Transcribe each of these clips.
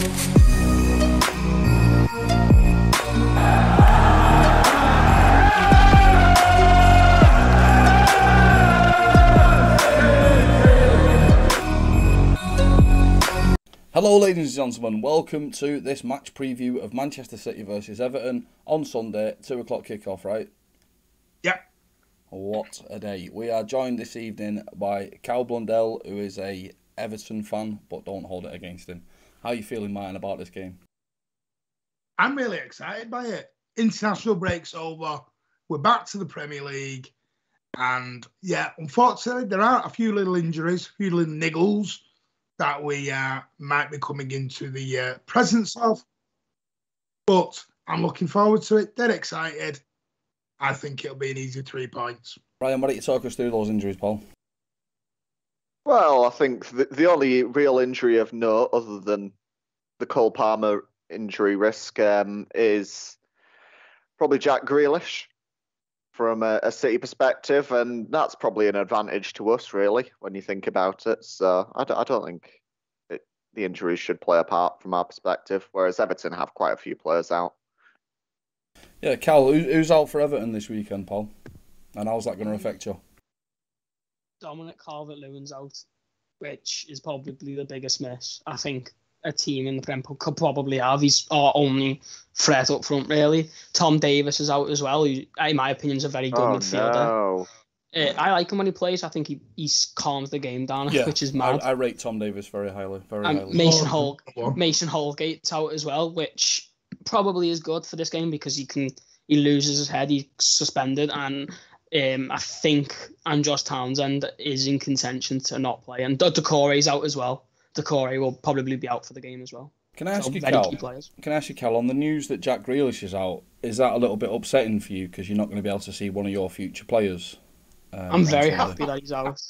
Hello ladies and gentlemen, welcome to this match preview of Manchester City versus Everton on Sunday, 2 o'clock kickoff, right? Yep. What a day. We are joined this evening by Cal Blundell, who is a Everton fan, but don't hold it against him. How are you feeling, Martin, about this game? I'm really excited by it. International break's over. We're back to the Premier League. And yeah, unfortunately, there are a few little injuries, a few little niggles that we might be coming into the presence of. But I'm looking forward to it. Dead excited. I think it'll be an easy 3 points. Ryan, why don't you talk us through those injuries, Paul? Well, I think the only real injury of note, other than the Cole Palmer injury risk, is probably Jack Grealish from a City perspective, and that's probably an advantage to us, really, when you think about it. So I don't think the injuries should play a part from our perspective, whereas Everton have quite a few players out. Yeah, Cal, who's out for Everton this weekend, Paul? And how's that going to affect you? Dominic Calvert-Lewin's out, which is probably the biggest miss I think a team in the Premier League could probably have. He's our only threat up front, really. Tom Davies is out as well, who, in my opinion, is a very good midfielder. No. I like him when he plays. I think he calms the game down, which is mad. I rate Tom Davies very highly. Mason Holgate's out as well, which probably is good for this game because he loses his head, he's suspended, and I think Josh Townsend is in contention to not play, and Decore's out as well. Decore will probably be out for the game as well. Can I ask you, Cal, on the news that Jack Grealish is out, is that a little bit upsetting for you because you're not going to be able to see one of your future players? I'm very happy that he's out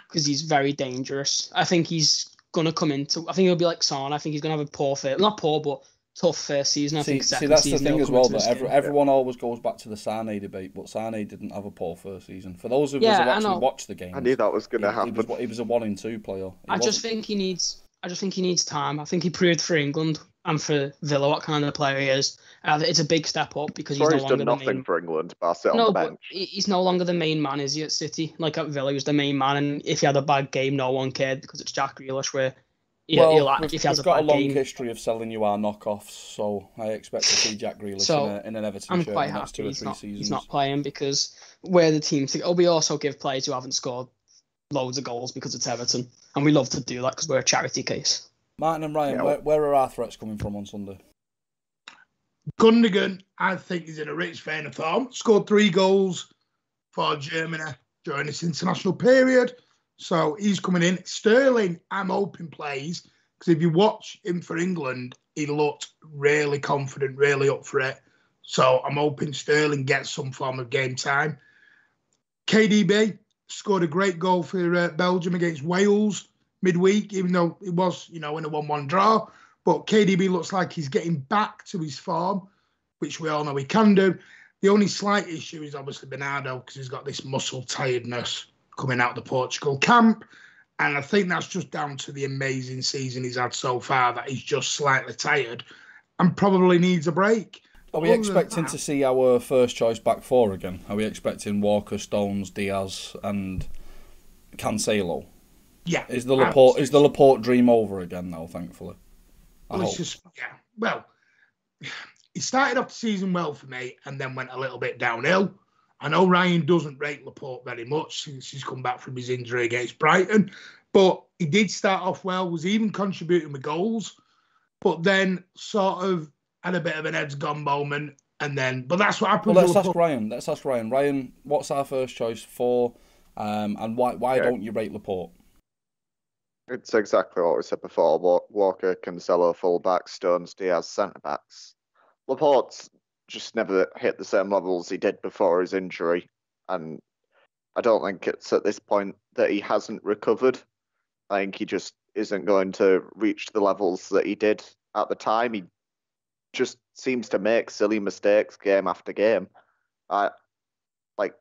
because he's very dangerous. I think he's going to come into... I think he'll be like Son. I think he's going to have a tough first season. I think second that's season the thing as well, that everyone always goes back to the Sane debate, but Sane didn't have a poor first season. For those of us who actually watched the game, I knew that was going to happen. He was a 1-in-2 player. I just think he needs time. I think he proved for England and for Villa what kind of player he is. It's a big step up because he's no longer done nothing for England, but sit on the bench. He's no longer the main man, is he, at City? Like at Villa, he was the main man, and if he had a bad game, no one cared because it's Jack Grealish where... We've got a long history of selling you our knockoffs, so I expect to see Jack Grealish in an Everton shirt in the next 2 or 3 seasons. He's not playing because we're the team to... we also give players who haven't scored loads of goals because it's Everton, and we love to do that because we're a charity case. Martin and Ryan, where are our threats coming from on Sunday? Gundogan, I think, is in a rich vein of form. Scored 3 goals for Germany during this international period. So he's coming in. Sterling, I'm hoping, plays, because if you watch him for England, he looked really confident, really up for it. So I'm hoping Sterling gets some form of game time. KDB scored a great goal for Belgium against Wales midweek, even though it was, in a 1-1 draw. But KDB looks like he's getting back to his form, which we all know he can do. The only slight issue is obviously Bernardo, because he's got this muscle tiredness coming out of the Portugal camp. And I think that's just down to the amazing season he's had so far, that he's just slightly tired and probably needs a break. Are we expecting to see our first choice back four again? Are we expecting Walker, Stones, Diaz and Cancelo? Yeah. Is the Laporte dream over again now, thankfully? Well, he started off the season well for me and then went a little bit downhill. I know Ryan doesn't rate Laporte very much since he's come back from his injury against Brighton, but he did start off well, was even contributing with goals, but then sort of had a bit of an heads gone moment, but that's what happened. Well, let's ask Ryan. Ryan, what's our first choice for, and why don't you rate Laporte? It's exactly what we said before. Walker, Cancelo, full-backs, Stones, Diaz, centre-backs. Laporte's just never hit the same levels he did before his injury, and I don't think it's at this point that he hasn't recovered. I think he just isn't going to reach the levels that he did at the time. He just seems to make silly mistakes game after game.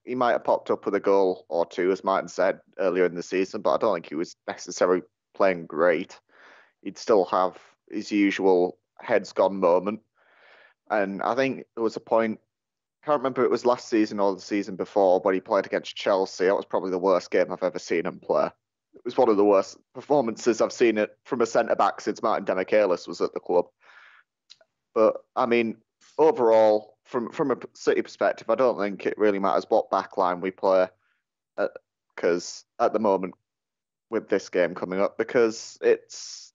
He might have popped up with a goal or two, as Martin said earlier in the season, but I don't think he was necessarily playing great. he'd still have his usual heads gone moment. And I think there was a point, I can't remember if it was last season or the season before, but he played against Chelsea. That was probably the worst game I've ever seen him play. It was one of the worst performances I've seen it from a centre-back since Martin Demichelis was at the club. But, I mean, overall, from a City perspective, I don't think it really matters what backline we play, because at the moment, with this game coming up, because it's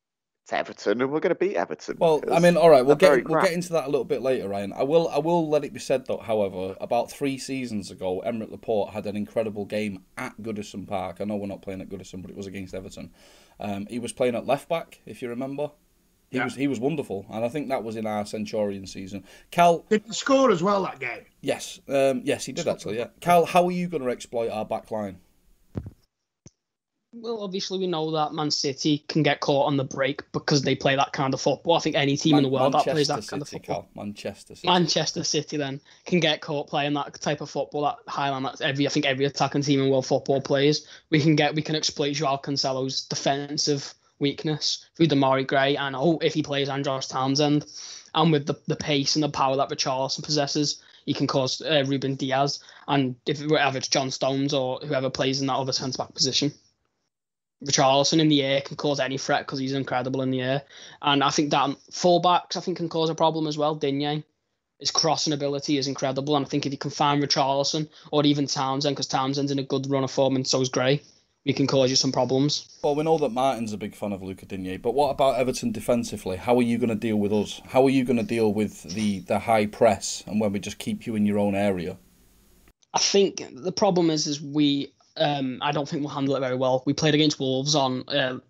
Everton and we're going to beat Everton. Well, I mean, all right, we'll get into that a little bit later, Ryan. I will let it be said, though, however, about 3 seasons ago, Emerick Laporte had an incredible game at Goodison Park. I know we're not playing at Goodison, but it was against Everton. He was playing at left back, if you remember. He was wonderful, and I think that was in our Centurion season. Cal, did he score as well that game? Yes, yes, he did actually. Yeah, Cal, how are you going to exploit our back line? Well, obviously we know that Man City can get caught on the break because they play that kind of football. I think any team in the world that plays that kind of football. Manchester City then can get caught playing that type of football, that high line that I think every attacking team in world football plays. We can exploit Joao Cancelo's defensive weakness through Damari Gray and if he plays Andros Townsend, and with the pace and the power that Richarlison possesses, he can cause Ruben Diaz, and whether it's John Stones or whoever plays in that other centre back position. Richarlison in the air can cause any threat because he's incredible in the air. And I think that fullbacks, can cause a problem as well. Digne, his crossing ability is incredible. And I think if you can find Richarlison or even Townsend, because Townsend's in a good run of form and so is Gray, we can cause you some problems. Well, we know that Martin's a big fan of Luca Digne, but what about Everton defensively? How are you going to deal with us? How are you going to deal with the high press and when we just keep you in your own area? I think the problem is we... I don't think we'll handle it very well. We played against Wolves on, it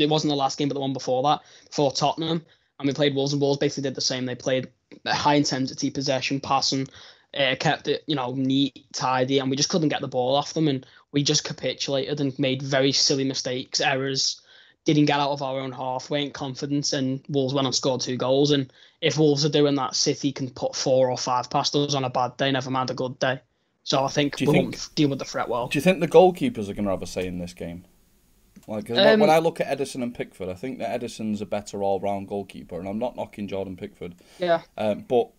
wasn't the last game, but the one before that, for Tottenham, and we played Wolves, and Wolves basically did the same. They played high intensity possession, passing, kept it, neat, tidy, and we just couldn't get the ball off them, and we just capitulated and made very silly mistakes, errors, didn't get out of our own half, weren't confident, and Wolves went and scored 2 goals. And if Wolves are doing that, City can put 4 or 5 past us on a bad day, never mind a good day. So I think we won't deal with the threat well. Do you think the goalkeepers are going to have a say in this game? Like, when I look at Ederson and Pickford, I think that Ederson's a better all-round goalkeeper, and I'm not knocking Jordan Pickford. Yeah. But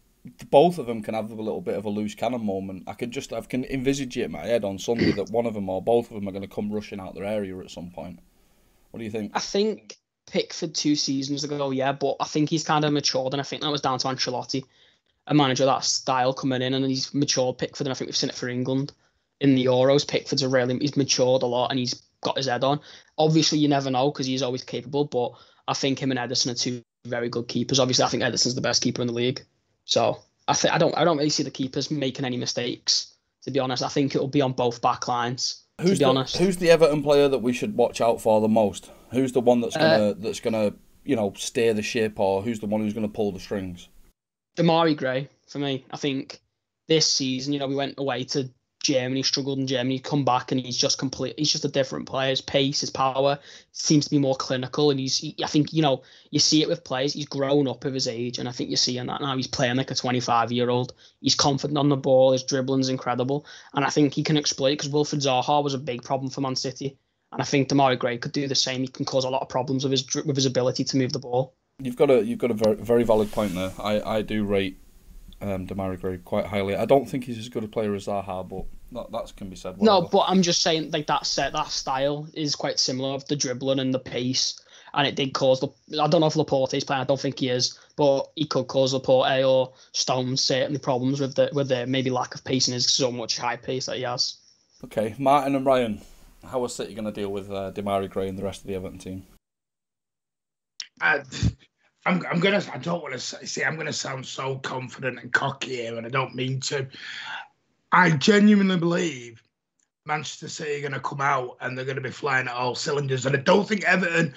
both of them can have a little bit of a loose cannon moment. I can envisage it in my head on Sunday that one of them or both of them are going to come rushing out their area at some point. What do you think? I think Pickford 2 seasons ago, yeah, but I think he's kind of matured, and I think that was down to Ancelotti, a manager of that style coming in, and he's matured Pickford, and I think we've seen it for England in the Euros. Pickford's he's matured a lot, and he's got his head on. Obviously, you never know because he's always capable, but I think him and Ederson are 2 very good keepers. Obviously, I think Ederson's the best keeper in the league, so I don't really see the keepers making any mistakes. To be honest, I think it'll be on both back lines. Who's the Everton player that we should watch out for the most? Who's the one that's gonna steer the ship, or who's the one who's gonna pull the strings? Damari Gray, for me. I think this season, we went away to Germany, struggled in Germany, come back, and he's just a different player. His pace, his power seems to be more clinical, and I think, you see it with players. He's grown up with his age, and I think you're seeing that now. He's playing like a 25-year-old. He's confident on the ball. His dribbling's incredible, and I think he can exploit, because Wilfried Zaha was a big problem for Man City, and I think Damari Gray could do the same. He can cause a lot of problems with his ability to move the ball. You've got a very, very valid point there. I do rate Damari Gray quite highly. I don't think he's as good a player as Zaha, but that can be said. Whatever. No, but I'm just saying, like, that style is quite similar of the dribbling and the pace, and it did cause I don't know if Laporte is playing. I don't think he is, but he could cause Laporte or Stones certainly problems with the maybe lack of pace in his so much high pace that he has. Okay, Martin and Ryan, how are City going to deal with Damari Gray and the rest of the Everton team? I'm gonna sound so confident and cocky here, and I don't mean to. I genuinely believe Manchester City are going to come out and they're going to be flying at all cylinders. And I don't think Everton.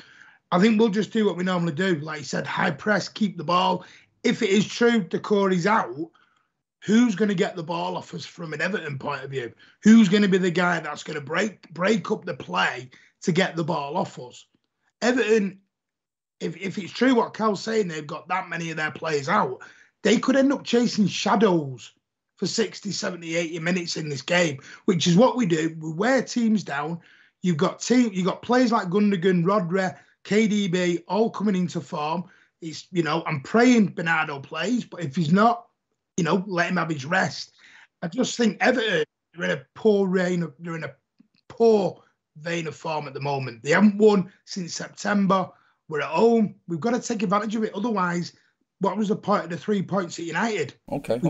I think we'll just do what we normally do. Like you said, high press, keep the ball. If it is true Decore's out, who's going to get the ball off us from an Everton point of view? Who's going to be the guy that's going to break up the play to get the ball off us? Everton. If it's true what Cal's saying, they've got that many of their players out, they could end up chasing shadows for 60, 70, 80 minutes in this game, which is what we do. We wear teams down. You've got players like Gundogan, Rodri, KDB, all coming into form. It's, I'm praying Bernardo plays, but if he's not, let him have his rest. I just think Everton are in a poor vein of form at the moment. They haven't won since September. We're at home. We've got to take advantage of it. Otherwise, what was the point of the 3 points at United? Okay.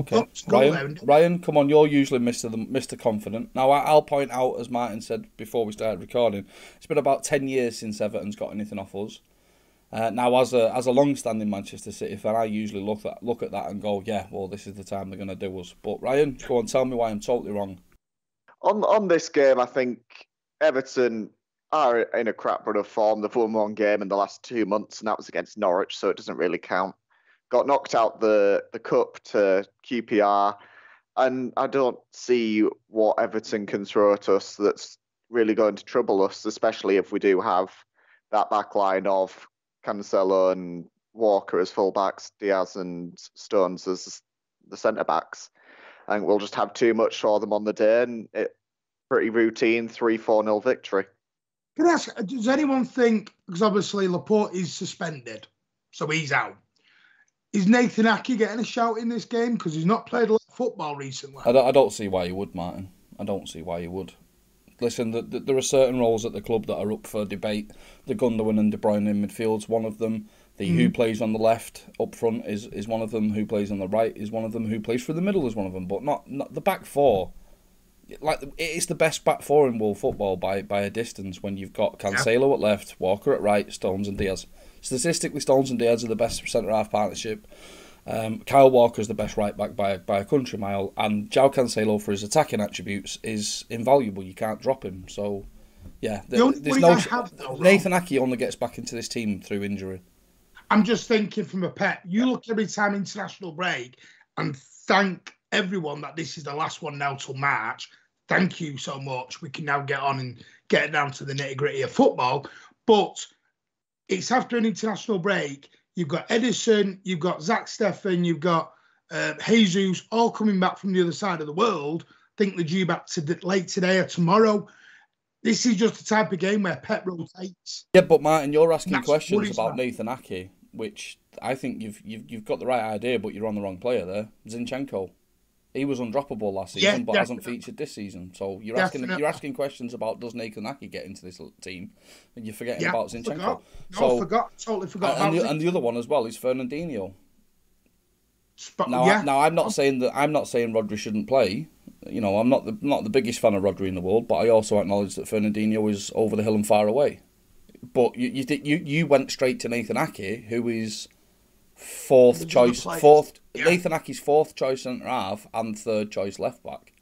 Ryan, come on. You're usually Mr. Confident. Now, I'll point out, as Martin said before we started recording, it's been about 10 years since Everton's got anything off us. Now, as a long-standing Manchester City fan, I usually look at that and go, yeah, well, this is the time they're going to do us. But Ryan, go on, tell me why I'm totally wrong. On this game, I think Everton are in a crap run of form. They've won one game in the last 2 months, and that was against Norwich, so it doesn't really count. Got knocked out the cup to QPR, and I don't see what Everton can throw at us that's really going to trouble us, especially if we do have that back line of Cancelo and Walker as fullbacks, Diaz and Stones as the centre-backs. I think we'll just have too much for them on the day, and pretty routine 3-4-0 victory. Can I ask, does anyone think, because obviously Laporte is suspended, so he's out, is Nathan Ake getting a shout in this game? Because he's not played a lot of football recently. I don't see why you would, Martin. I don't see why you would. Listen, there are certain roles at the club that are up for debate. The Gundogan and De Bruyne in midfield's one of them. Who plays on the left up front is one of them. Who plays on the right is one of them. Who plays through the middle is one of them. But not the back four. Like, it's the best back four in world football by a distance when you've got Cancelo at left, Walker at right, Stones and Diaz. Statistically, Stones and Diaz are the best centre-half partnership. Kyle Walker is the best right-back by a country mile. And João Cancelo, for his attacking attributes, is invaluable. You can't drop him. So, yeah. Nathan Ake only gets back into this team through injury. I'm just thinking from a Pep. You look every time international break and thank everyone that this is the last one now till March. Thank you so much. We can now get on and get down to the nitty-gritty of football. But it's after an international break. You've got Edison, you've got Zach Steffen, you've got Jesus, all coming back from the other side of the world. I think they're due back to late today or tomorrow. This is just the type of game where Pep rotates. Yeah, but Martin, you're asking questions about Nathan Ake, which I think you've got the right idea, but you're on the wrong player there. Zinchenko. He was undroppable last season, but hasn't featured this season. So you're asking questions about does Nathan Ake get into this totally and you're forgetting about Zinchenko. Totally forgot about and the other one as well is Fernandinho. Now I'm not saying Rodri shouldn't play. I'm not the biggest fan of Rodri in the world, but I also acknowledge that Fernandinho is over the hill and far away. But you went straight to Nathan Ake, who is Nathan Ake's fourth choice centre half and third choice left back.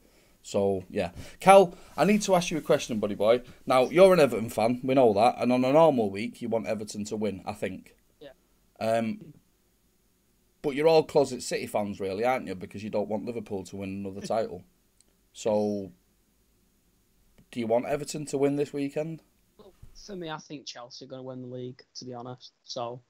So yeah, Cal, I need to ask you a question, buddy boy. Now you're an Everton fan, we know that, and on a normal week you want Everton to win, I think. Yeah. But you're all closet City fans, really, aren't you? Because you don't want Liverpool to win another title. So, do you want Everton to win this weekend? For me, I think Chelsea are going to win the league, to be honest. So,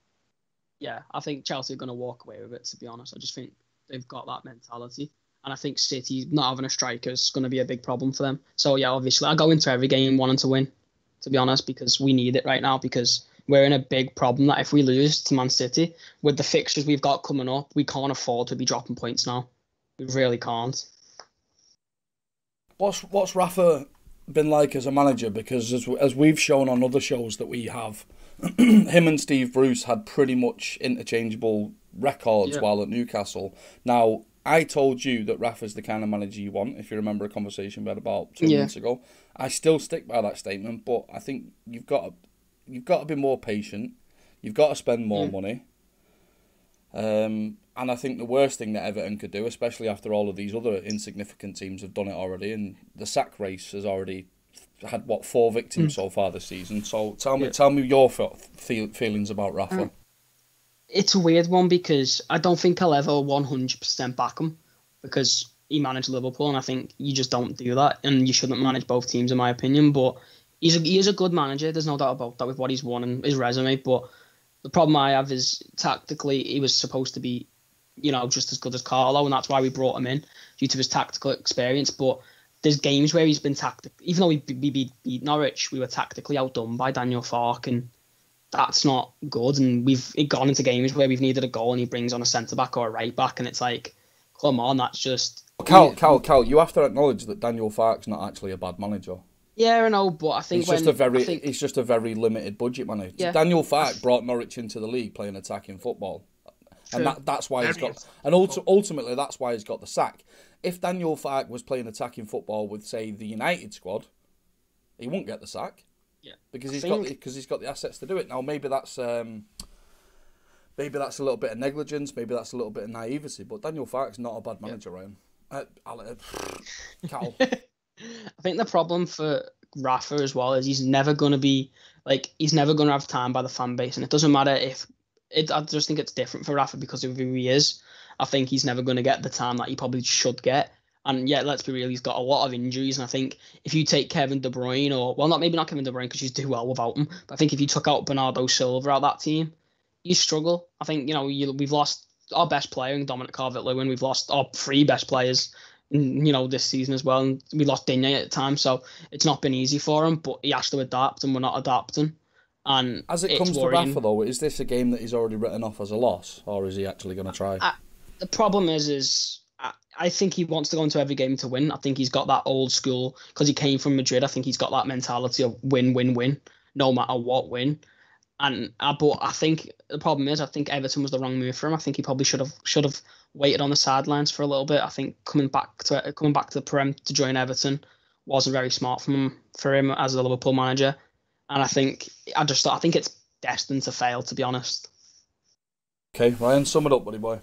yeah, I think Chelsea are going to walk away with it, to be honest. I just think they've got that mentality. And I think City not having a striker is going to be a big problem for them. So, yeah, obviously, I go into every game wanting to win, to be honest, because we need it right now, because we're in a big problem that if we lose to Man City, with the fixtures we've got coming up, we can't afford to be dropping points now. We really can't. What's Rafa been like as a manager? Because as we've shown on other shows that we have, him and Steve Bruce had pretty much interchangeable records while at Newcastle. Now, I told you that Rafa's the kind of manager you want, if you remember a conversation we had about 2 months ago. I still stick by that statement, but I think you've got to be more patient. You've got to spend more money. And I think the worst thing that Everton could do, especially after all of these other insignificant teams have done it already, and the sack race has already had, 4 victims so far this season. So tell me your feelings about Rafa. It's a weird one because I don't think I'll ever 100% back him, because he managed Liverpool, and I think you just don't do that, and you shouldn't manage both teams, in my opinion. But he is a good manager. There's no doubt about that with what he's won and his resume. But the problem I have is tactically, he was supposed to be, just as good as Carlo, and that's why we brought him in, due to his tactical experience. But there's games where he's been even though we beat Norwich, we were tactically outdone by Daniel Farke, and that's not good. And we've gone into games where we've needed a goal and he brings on a centre-back or a right-back, and it's like, come on, that's just... Cal, you have to acknowledge that Daniel Farke's not actually a bad manager. Yeah, I know, but I think it's just a very limited budget manager. Yeah. Daniel Farke brought Norwich into the league playing attacking football. True. And that's why he's got... And ultimately, that's why he's got the sack. If Daniel Farke was playing attacking football with, say, the United squad, he wouldn't get the sack. Yeah. Because he's got the assets to do it. Now, maybe that's a little bit of negligence, maybe that's a little bit of naivety, but Daniel Farke's not a bad manager, Ryan. Cal. I think the problem for Rafa as well is he's never going to have time by the fan base, and it doesn't matter I just think it's different for Rafa because of who he is. I think he's never going to get the time that he probably should get. And yet, let's be real, he's got a lot of injuries. And I think if you take Kevin De Bruyne, maybe not Kevin De Bruyne because you do well without him, but I think if you took out Bernardo Silva out that team, you struggle. I think, we've lost our best player in Dominic Calvert-Lewin. We've lost our 3 best players, this season as well. And we lost Digne at the time, so it's not been easy for him, but he has to adapt, and we're not adapting. And as it comes to Rafa, though, is this a game that he's already written off as a loss, or is he actually going to try? The problem is I think he wants to go into every game to win. I think he's got that old school, because he came from Madrid, I think he's got that mentality of win, win, win, no matter what, win. But I think the problem is, I think Everton was the wrong move for him. I think he probably should have waited on the sidelines for a little bit. I think coming back to the Prem to join Everton wasn't very smart for him as a Liverpool manager. And I think it's destined to fail, to be honest. Okay, Ryan, sum it up, buddy boy.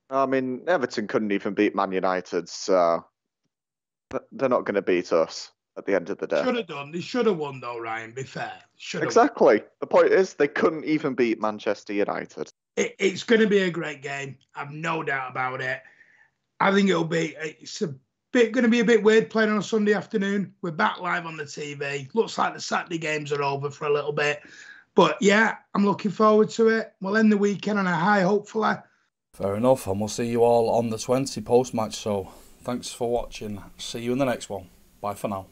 I mean, Everton couldn't even beat Man United, so they're not going to beat us at the end of the day. Should have done. They should have won, though, Ryan, be fair. Exactly. Won. The point is, they couldn't even beat Manchester United. It's going to be a great game. I've no doubt about it. I think it's going to be a bit weird playing on a Sunday afternoon. We're back live on the TV. Looks like the Saturday games are over for a little bit. But yeah, I'm looking forward to it. We'll end the weekend on a high, hopefully. Fair enough, and we'll see you all on the 20 post-match. So thanks for watching. See you in the next one. Bye for now.